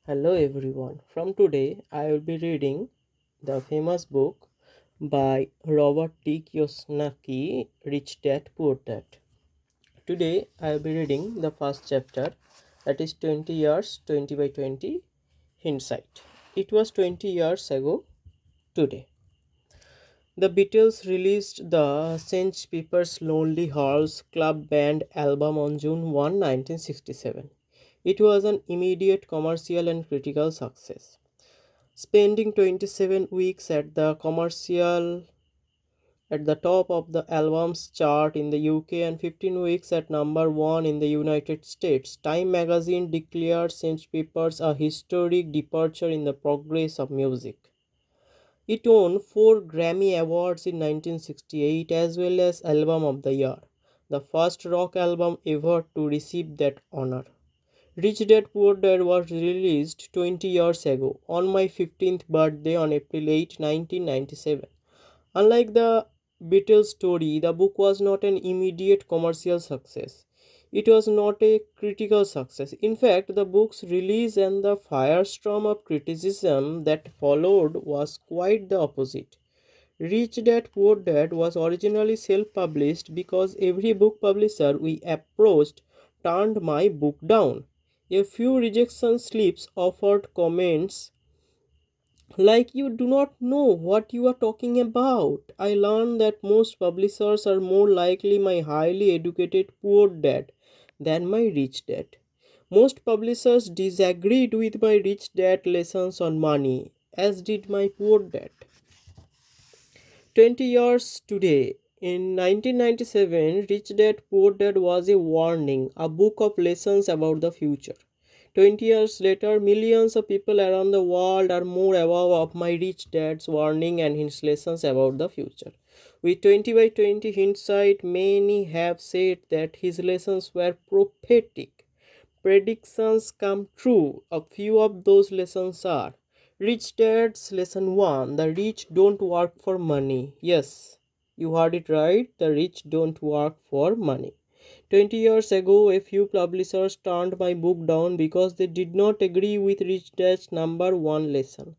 Hello everyone. From today, I will be reading the famous book by Robert T. Kiyosaki, Rich Dad Poor Dad. Today, I will be reading the first chapter, that is 20 years, 20 by 20 hindsight. It was 20 years ago today. The Beatles released the St. Pepper's Lonely Hearts Club Band album on June 1, 1967. It was an immediate commercial and critical success, spending 27 weeks at the top of the album's chart in the UK and 15 weeks at number 1 in the United States. Time magazine declared St. Pepper's a historic departure in the progress of music. It won 4 Grammy Awards in 1968 as well as Album of the Year, the first rock album ever to receive that honor. Rich Dad Poor Dad was released 20 years ago, on my 15th birthday on April 8, 1997. Unlike the Beatles story, the book was not an immediate commercial success. It was not a critical success. In fact, the book's release and the firestorm of criticism that followed was quite the opposite. Rich Dad Poor Dad was originally self published because every book publisher we approached turned my book down. A few rejection slips offered comments like, "You do not know what you are talking about." I learned that most publishers are more likely my highly educated poor dad than my rich dad. Most publishers disagreed with my rich dad lessons on money, as did my poor dad. 20 years today. In 1997, Rich Dad Poor Dad was a warning, a book of lessons about the future. 20 years later, millions of people around the world are more aware of my rich dad's warning and his lessons about the future. With 20 by 20 hindsight, many have said that his lessons were prophetic. Predictions come true. A few of those lessons are: Rich Dad's Lesson 1: The rich don't work for money. Yes, you heard it right. The rich don't work for money. 20 years ago, a few publishers turned my book down because they did not agree with Rich Dad's number 1 lesson.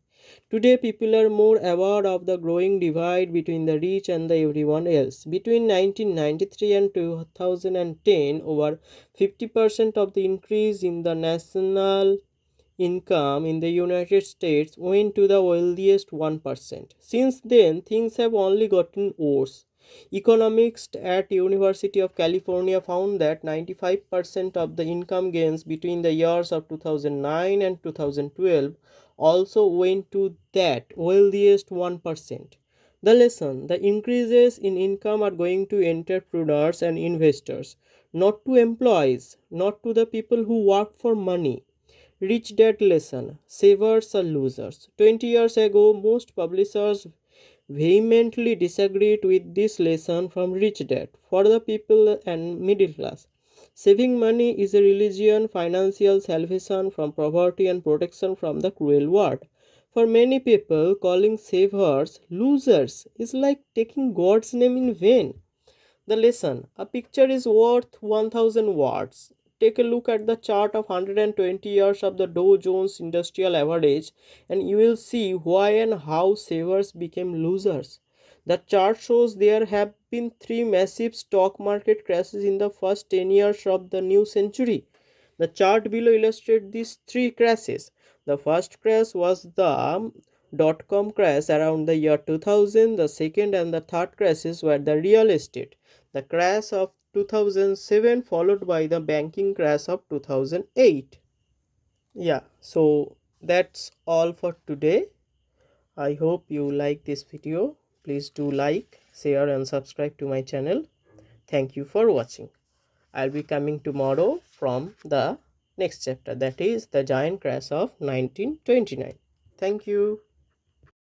Today, people are more aware of the growing divide between the rich and the everyone else. Between 1993 and 2010, over 50% of the increase in the national income in the United States went to the wealthiest 1%. Since then, things have only gotten worse. Economists at University of California found that 95% of the income gains between the years of 2009 and 2012 also went to that wealthiest 1%. The lesson: the increases in income are going to entrepreneurs and investors, not to employees, not to the people who work for money. Rich Dad Lesson: Savers are losers. 20 years ago, most publishers vehemently disagreed with this lesson from Rich Dad. For the people and middle class, saving money is a religion, financial salvation from poverty, and protection from the cruel world. For many people, calling savers losers is like taking God's name in vain. The lesson: a picture is worth 1000 words. Take a look at the chart of 120 years of the Dow Jones Industrial Average and you will see why and how savers became losers. The chart shows there have been 3 massive stock market crashes in the first 10 years of the new century. The chart below illustrates these 3 crashes. The first crash was the dot-com crash around the year 2000. The second and the third crashes were the real estate, the crash of 2007 followed by the banking crash of 2008. Yeah, so that's all for today. I hope you like this video. Please do like, share and subscribe to my channel. Thank you for watching. I'll be coming tomorrow from the next chapter, that is the giant crash of 1929. Thank you.